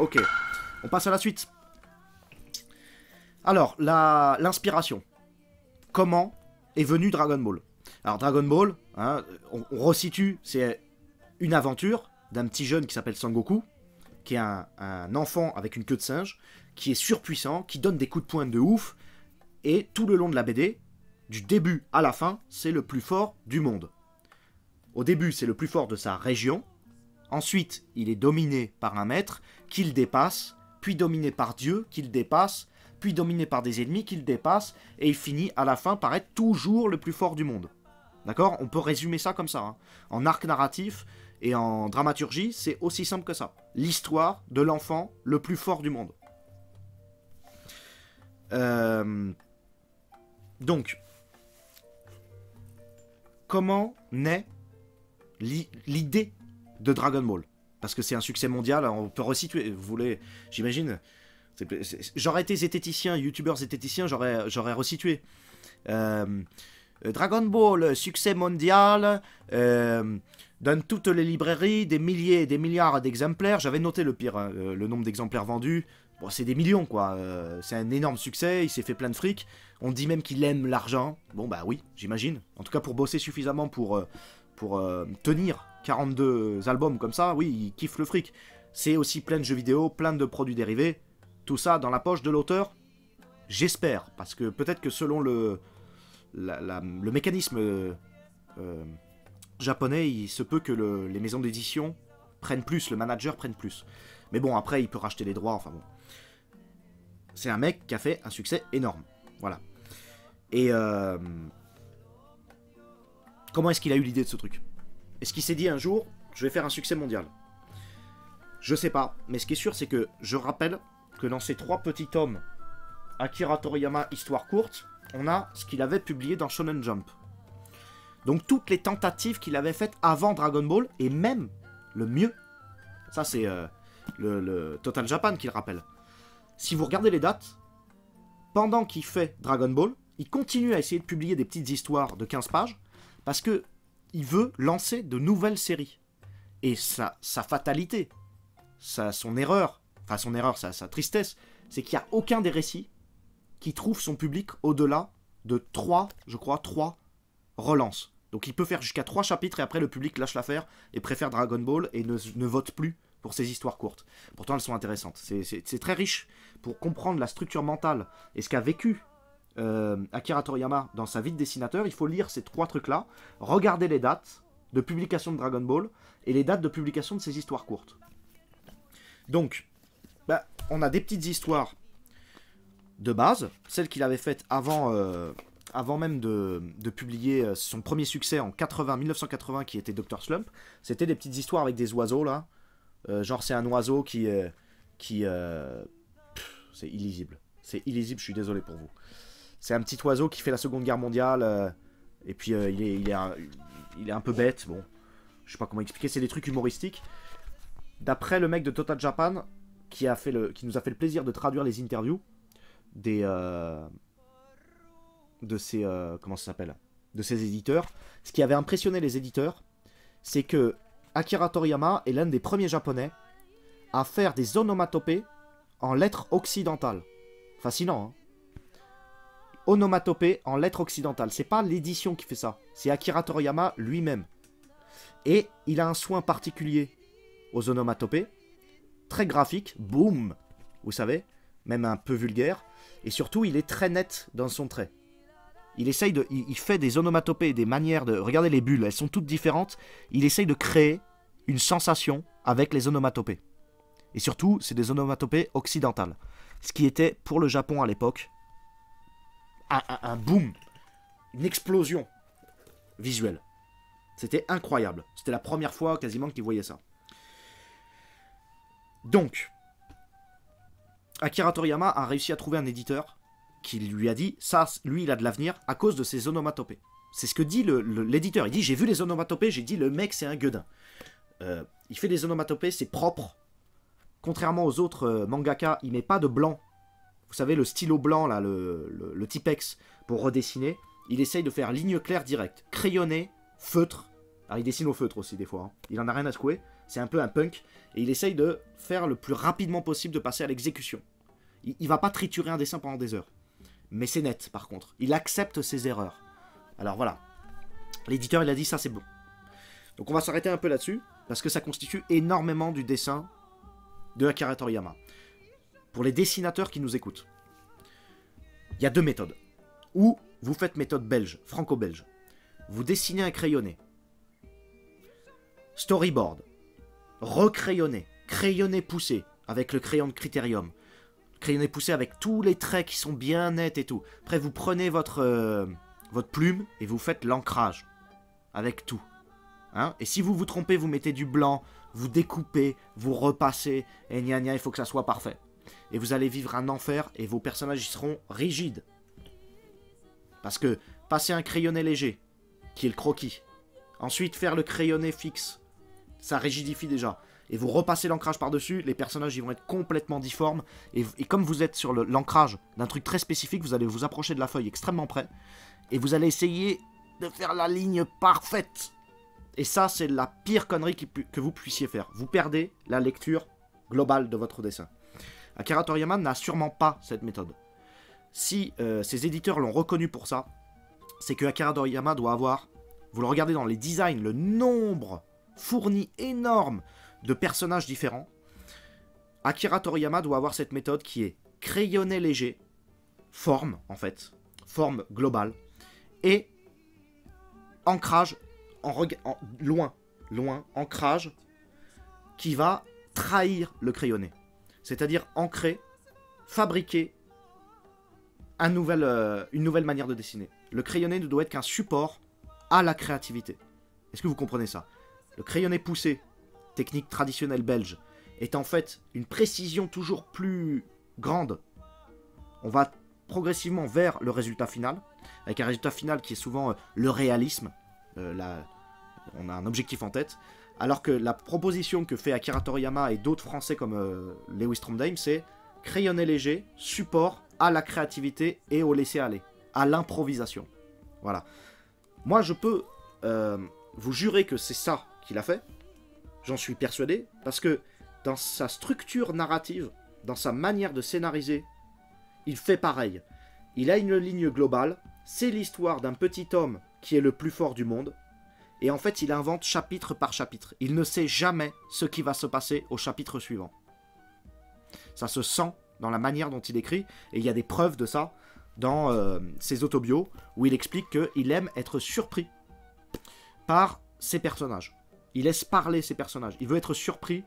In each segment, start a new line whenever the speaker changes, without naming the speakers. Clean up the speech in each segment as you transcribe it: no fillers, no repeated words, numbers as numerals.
Ok, on passe à la suite. Alors, l'inspiration. Comment est venu Dragon Ball? Alors, Dragon Ball, hein, on resitue, c'est une aventure d'un petit jeune qui s'appelle Sangoku, qui est un enfant avec une queue de singe, qui est surpuissant, qui donne des coups de poing de ouf, et tout le long de la BD, du début à la fin, c'est le plus fort du monde. Au début, c'est le plus fort de sa région, ensuite, il est dominé par un maître, qu'il dépasse, puis dominé par Dieu, qu'il dépasse, puis dominé par des ennemis, qu'il dépasse, et il finit à la fin par être toujours le plus fort du monde. D'accord? On peut résumer ça comme ça. Hein. En arc narratif et en dramaturgie, c'est aussi simple que ça. L'histoire de l'enfant le plus fort du monde. Donc, comment naît l'idée de Dragon Ball? Parce que c'est un succès mondial, on peut resituer. Vous voulez, j'imagine... J'aurais été zététicien, youtubeur zététicien, j'aurais resitué. Dragon Ball, succès mondial, dans toutes les librairies, des milliers et des milliards d'exemplaires. J'avais noté le pire, hein, le nombre d'exemplaires vendus. Bon, c'est des millions, quoi. C'est un énorme succès, il s'est fait plein de fric. On dit même qu'il aime l'argent. Bon, bah oui, j'imagine. En tout cas, pour bosser suffisamment pour tenir 42 albums comme ça, oui, il kiffe le fric. C'est aussi plein de jeux vidéo, plein de produits dérivés. Tout ça dans la poche de l'auteur, j'espère. Parce que peut-être que selon le mécanisme japonais, il se peut que les maisons d'édition prennent plus, le manager prenne plus. Mais bon, après, il peut racheter les droits, enfin bon. C'est un mec qui a fait un succès énorme. Voilà. Et comment est-ce qu'il a eu l'idée de ce truc? Est-ce qu'il s'est dit un jour, je vais faire un succès mondial? Je sais pas, mais ce qui est sûr, c'est que je rappelle que dans ces 3 petits tomes, Akira Toriyama, histoire courte, on a ce qu'il avait publié dans Shonen Jump. Donc toutes les tentatives qu'il avait faites avant Dragon Ball, et même le mieux, ça c'est le Total Japan qui le rappelle. Si vous regardez les dates, pendant qu'il fait Dragon Ball, il continue à essayer de publier des petites histoires de 15 pages, parce que il veut lancer de nouvelles séries. Et sa fatalité, son erreur, sa tristesse, c'est qu'il n'y a aucun des récits qui trouve son public au-delà de 3 relances. Donc il peut faire jusqu'à 3 chapitres et après le public lâche l'affaire et préfère Dragon Ball et ne vote plus pour ces histoires courtes. Pourtant elles sont intéressantes. C'est très riche pour comprendre la structure mentale et ce qu'a vécu Akira Toriyama dans sa vie de dessinateur. Il faut lire ces 3 trucs-là, regarder les dates de publication de Dragon Ball et les dates de publication de ces histoires courtes. Donc, bah, on a des petites histoires de base, celles qu'il avait faites avant même de publier son premier succès en 1980 qui était Dr Slump. C'était des petites histoires avec des oiseaux là, genre c'est un oiseau qui c'est illisible, je suis désolé pour vous. C'est un petit oiseau qui fait la Seconde Guerre mondiale et puis il est un peu bête, bon, je sais pas comment expliquer, c'est des trucs humoristiques. D'après le mec de Total Japan qui nous a fait le plaisir de traduire les interviews de ces éditeurs, ce qui avait impressionné les éditeurs, c'est que Akira Toriyama est l'un des premiers japonais à faire des onomatopées en lettres occidentales. Fascinant, hein? Onomatopée en lettres occidentales. C'est pas l'édition qui fait ça, c'est Akira Toriyama lui-même. Et il a un soin particulier aux onomatopées, très graphique, boum, vous savez, même un peu vulgaire, et surtout il est très net dans son trait. Il fait des onomatopées et des manières de... Regardez les bulles, elles sont toutes différentes. Il essaye de créer une sensation avec les onomatopées. Et surtout, c'est des onomatopées occidentales. Ce qui était, pour le Japon à l'époque, un boom, une explosion visuelle. C'était incroyable. C'était la première fois quasiment qu'ils voyaient ça. Donc, Akira Toriyama a réussi à trouver un éditeur qui lui a dit, ça, lui, il a de l'avenir à cause de ses onomatopées. C'est ce que dit l'éditeur. Il dit, j'ai vu les onomatopées, j'ai dit, le mec, c'est un gueudin. Il fait des onomatopées, c'est propre. Contrairement aux autres mangaka, il met pas de blanc. Vous savez, le stylo blanc, là, le Tipex, pour redessiner. Il essaye de faire ligne claire directe. Crayonné, feutre. Alors, il dessine au feutre aussi, des fois. Hein. Il en a rien à secouer. C'est un peu un punk. Et il essaye de faire le plus rapidement possible de passer à l'exécution. Il va pas triturer un dessin pendant des heures. Mais c'est net, par contre. Il accepte ses erreurs. Alors voilà. L'éditeur, il a dit ça, c'est bon. Donc on va s'arrêter un peu là-dessus, parce que ça constitue énormément du dessin de Akira Toriyama. Pour les dessinateurs qui nous écoutent, il y a deux méthodes. Ou vous faites méthode belge, franco-belge. Vous dessinez un crayonné. Storyboard. Recrayonné. Crayonné poussé, avec le crayon de Criterium. Crayonné poussé avec tous les traits qui sont bien nets et tout. Après, vous prenez votre plume et vous faites l'ancrage. Avec tout. Hein, et si vous vous trompez, vous mettez du blanc, vous découpez, vous repassez, et gna gna, il faut que ça soit parfait. Et vous allez vivre un enfer, et vos personnages y seront rigides. Parce que passer un crayonné léger, qui est le croquis, ensuite faire le crayonné fixe, ça rigidifie déjà. Et vous repassez l'ancrage par-dessus, les personnages ils vont être complètement difformes. Et comme vous êtes sur l'ancrage d'un truc très spécifique, vous allez vous approcher de la feuille extrêmement près, et vous allez essayer de faire la ligne parfaite. Et ça, c'est la pire connerie que vous puissiez faire. Vous perdez la lecture globale de votre dessin. Akira Toriyama n'a sûrement pas cette méthode. Si ses éditeurs l'ont reconnu pour ça, c'est que Akira Toriyama doit avoir, vous le regardez dans les designs, le nombre fourni énorme de personnages différents. Akira Toriyama doit avoir cette méthode qui est crayonné léger, forme en fait, forme globale, et ancrage loin, ancrage qui va trahir le crayonné. C'est-à-dire ancrer, fabriquer une nouvelle manière de dessiner. Le crayonné ne doit être qu'un support à la créativité. Est-ce que vous comprenez ça? Le crayonné poussé, technique traditionnelle belge, est en fait une précision toujours plus grande. On va progressivement vers le résultat final, avec un résultat final qui est souvent le réalisme. On a un objectif en tête, alors que la proposition que fait Akira Toriyama et d'autres français comme Lewis Trondheim, c'est crayonné léger, support à la créativité et au laisser-aller, à l'improvisation. Voilà. Moi, je peux vous jurer que c'est ça qu'il a fait, j'en suis persuadé, parce que dans sa structure narrative, dans sa manière de scénariser, il fait pareil. Il a une ligne globale, c'est l'histoire d'un petit homme qui est le plus fort du monde, et en fait il invente chapitre par chapitre. Il ne sait jamais ce qui va se passer au chapitre suivant. Ça se sent dans la manière dont il écrit, et il y a des preuves de ça dans ses autobios, où il explique qu'il aime être surpris par ses personnages. Il laisse parler ses personnages, il veut être surpris,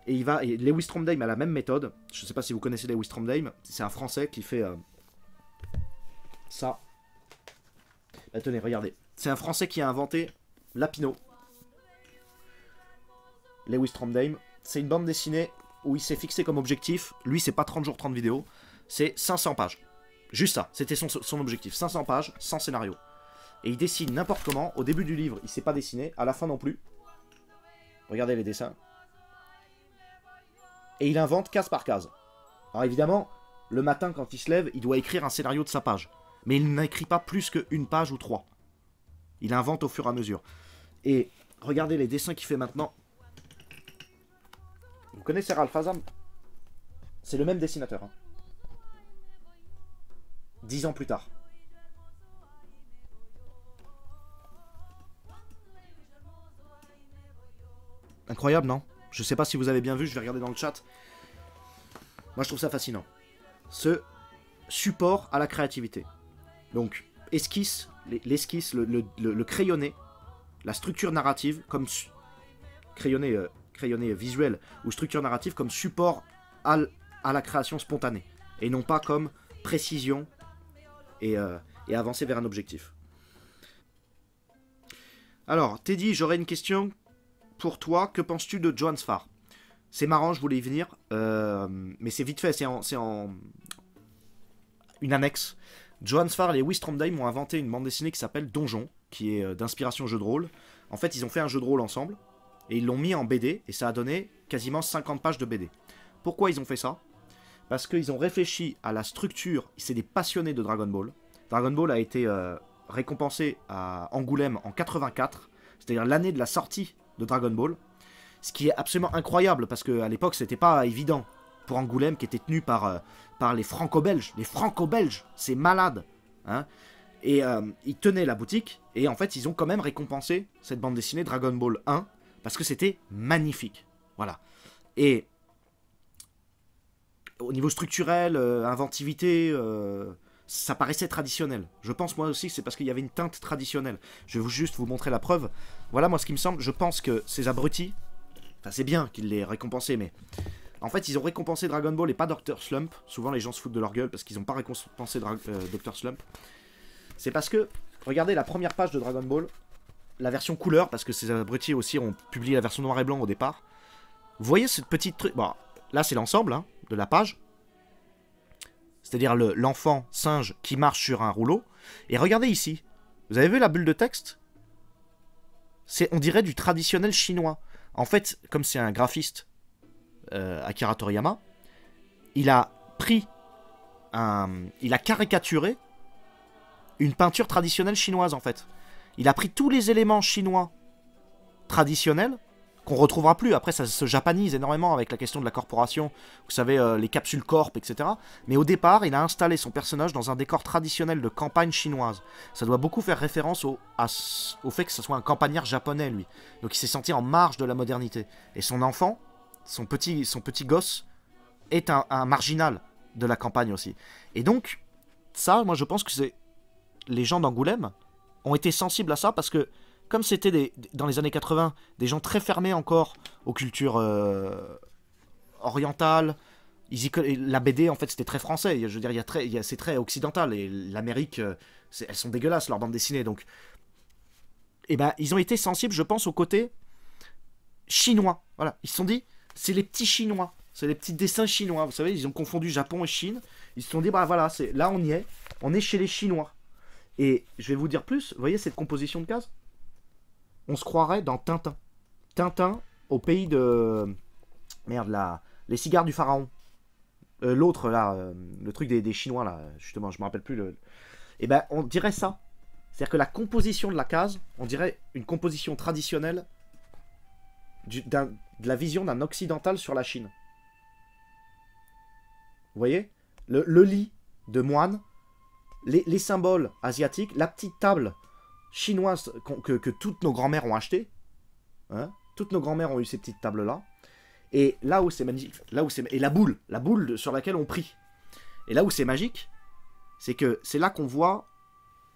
et Lewis Trondheim a la même méthode. Je ne sais pas si vous connaissez Lewis Trondheim, c'est un Français qui fait ça. Bah, tenez, regardez. C'est un Français qui a inventé Lapino. Lewis Trondheim. C'est une bande dessinée où il s'est fixé comme objectif, lui c'est pas 30 jours 30 vidéos, c'est 500 pages. Juste ça, c'était son objectif. 500 pages, sans scénario. Et il dessine n'importe comment. Au début du livre, il sait pas dessiner, à la fin non plus. Regardez les dessins. Et il invente case par case. Alors évidemment, le matin quand il se lève, il doit écrire un scénario de sa page. Mais il n'écrit pas plus qu'une page ou 3. Il invente au fur et à mesure. Et regardez les dessins qu'il fait maintenant. Vous connaissez Ralph Azam? C'est le même dessinateur. Hein. 10 ans plus tard. Incroyable, non? Je sais pas si vous avez bien vu, je vais regarder dans le chat. Moi, je trouve ça fascinant. Ce support à la créativité. Donc, esquisse, l'esquisse, le crayonné, la structure narrative, comme crayonné visuel ou structure narrative, comme support à la création spontanée. Et non pas comme précision et avancer vers un objectif. Alors, Teddy, j'aurais une question pour toi. Que penses-tu de Johannes Farr? C'est marrant, je voulais y venir, mais c'est vite fait, c'est en une annexe. Johannes Farr et Lewis Trondheim ont inventé une bande dessinée qui s'appelle Donjon, qui est d'inspiration jeu de rôle. En fait, ils ont fait un jeu de rôle ensemble, et ils l'ont mis en BD, et ça a donné quasiment 50 pages de BD. Pourquoi ils ont fait ça? Parce qu'ils ont réfléchi à la structure, c'est des passionnés de Dragon Ball. Dragon Ball a été récompensé à Angoulême en 84, c'est-à-dire l'année de la sortie de Dragon Ball. Ce qui est absolument incroyable, parce qu'à l'époque, c'était pas évident pour Angoulême, qui était tenu par les Franco-Belges. Les Franco-Belges, c'est malade. Hein. Et ils tenaient la boutique, et en fait, ils ont quand même récompensé cette bande dessinée Dragon Ball 1, parce que c'était magnifique. Voilà. Et au niveau structurel, inventivité, ça paraissait traditionnel. Je pense moi aussi que c'est parce qu'il y avait une teinte traditionnelle. Je vais juste vous montrer la preuve. Voilà moi ce qui me semble. Je pense que ces abrutis, enfin c'est bien qu'ils l'aient récompensé, mais en fait ils ont récompensé Dragon Ball et pas Dr Slump. Souvent les gens se foutent de leur gueule parce qu'ils n'ont pas récompensé Dr Slump. C'est parce que, regardez la première page de Dragon Ball, la version couleur, parce que ces abrutis aussi ont publié la version noir et blanc au départ. Vous voyez cette petite truc. Bon, là c'est l'ensemble hein, de la page. C'est-à-dire l'enfant singe qui marche sur un rouleau. Et regardez ici. Vous avez vu la bulle de texte? On dirait du traditionnel chinois. En fait, comme c'est un graphiste, Akira Toriyama, il a caricaturé une peinture traditionnelle chinoise, en fait. Il a pris tous les éléments chinois traditionnels, qu'on retrouvera plus. Après, ça se japanise énormément avec la question de la corporation. Vous savez, les capsules corp, etc. Mais au départ, il a installé son personnage dans un décor traditionnel de campagne chinoise. Ça doit beaucoup faire référence au fait que ce soit un campagnard japonais, lui. Donc il s'est senti en marge de la modernité. Et son enfant, son petit gosse, est un marginal de la campagne aussi. Et donc, ça, moi je pense que c'est... Les gens d'Angoulême ont été sensibles à ça parce que comme c'était dans les années 80, des gens très fermés encore aux cultures orientales, la BD en fait c'était très français, je veux dire c'est très occidental et l'Amérique, elles sont dégueulasses leurs bandes dessinées, donc et ben ils ont été sensibles je pense au côté chinois, voilà, ils se sont dit c'est les petits chinois, c'est les petits dessins chinois, vous savez, ils ont confondu Japon et Chine, ils se sont dit bah voilà, là on y est, on est chez les Chinois. Et je vais vous dire plus, vous voyez cette composition de cases? On se croirait dans Tintin. Tintin au pays de... Merde, là. Les cigares du pharaon. L'autre, là, le truc des Chinois, là, justement, je me rappelle plus. Eh ben, on dirait ça. C'est-à-dire que la composition de la case, on dirait une composition traditionnelle de la vision d'un occidental sur la Chine. Vous voyez? Le lit de moine, les symboles asiatiques, la petite table chinoise que toutes nos grands-mères ont acheté. Hein, toutes nos grands-mères ont eu ces petites tables-là. Et là où c'est magnifique, et la boule sur laquelle on prie. Et là où c'est magique, c'est que c'est là qu'on voit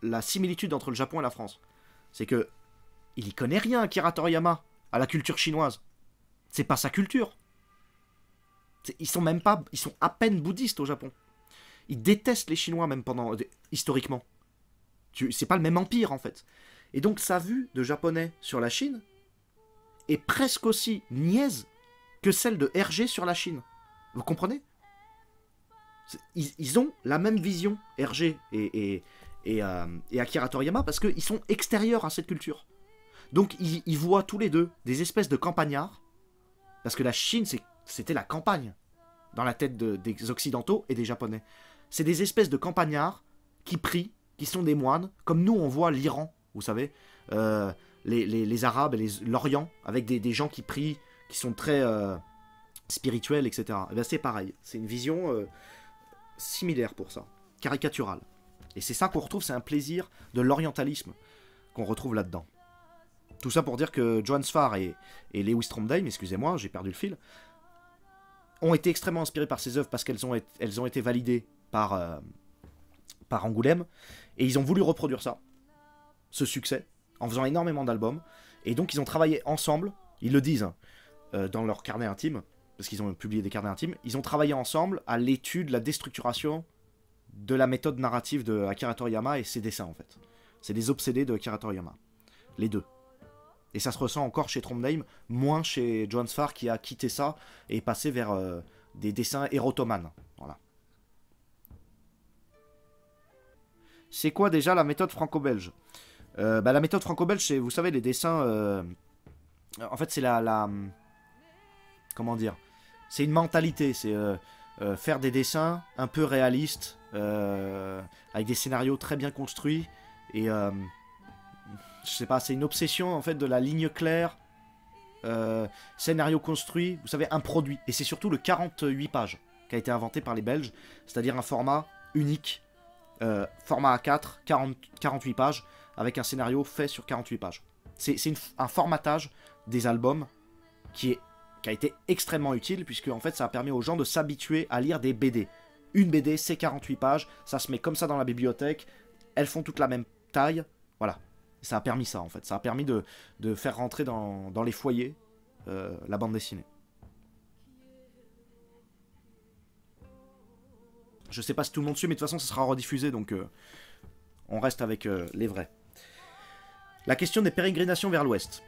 la similitude entre le Japon et la France. C'est que il y connaît rien, Akira Toriyama, à la culture chinoise. C'est pas sa culture. Ils sont à peine bouddhistes au Japon. Ils détestent les Chinois même historiquement. C'est pas le même empire en fait. Et donc sa vue de japonais sur la Chine est presque aussi niaise que celle de Hergé sur la Chine. Vous comprenez? Ils ont la même vision, Hergé et Akira Toriyama, parce qu'ils sont extérieurs à cette culture. Donc ils voient tous les deux des espèces de campagnards, parce que la Chine c'était la campagne dans la tête des Occidentaux et des Japonais. C'est des espèces de campagnards qui prient, qui sont des moines, comme nous on voit l'Iran, vous savez, les Arabes et l'Orient, avec des gens qui prient, qui sont très spirituels, etc. Et bien c'est pareil, c'est une vision similaire pour ça, caricaturale. Et c'est ça qu'on retrouve, c'est un plaisir de l'orientalisme qu'on retrouve là-dedans. Tout ça pour dire que Johann Sfar et Lewis Trondheim, excusez-moi, j'ai perdu le fil, ont été extrêmement inspirés par ces œuvres parce qu'elles ont été validées par Angoulême, et ils ont voulu reproduire ça, ce succès, en faisant énormément d'albums, et donc ils ont travaillé ensemble, ils le disent dans leur carnet intime, parce qu'ils ont publié des carnets intimes, ils ont travaillé ensemble à l'étude, la déstructuration de la méthode narrative de Akira Toriyama et ses dessins en fait. C'est des obsédés de Akira Toriyama, les deux. Et ça se ressent encore chez Trondheim, moins chez Johann Sfar qui a quitté ça et est passé vers des dessins érotomanes. Voilà. C'est quoi déjà la méthode franco-belge? La méthode franco-belge, c'est, vous savez, les dessins... en fait, c'est comment dire? C'est une mentalité, c'est faire des dessins un peu réalistes, avec des scénarios très bien construits, et... je sais pas, c'est une obsession en fait de la ligne claire scénario construit, vous savez, un produit. Et c'est surtout le 48 pages qui a été inventé par les Belges, c'est-à-dire un format unique, format A4, 48 pages, avec un scénario fait sur 48 pages. C'est un formatage des albums qui a été extrêmement utile, puisque en fait ça a permis aux gens de s'habituer à lire des BD. Une BD, c'est 48 pages, ça se met comme ça dans la bibliothèque, elles font toutes la même taille, voilà. Ça a permis ça en fait, ça a permis de faire rentrer dans les foyers la bande dessinée. Je sais pas si tout le monde suit, mais de toute façon ça sera rediffusé, donc on reste avec les vrais. La question des pérégrinations vers l'ouest.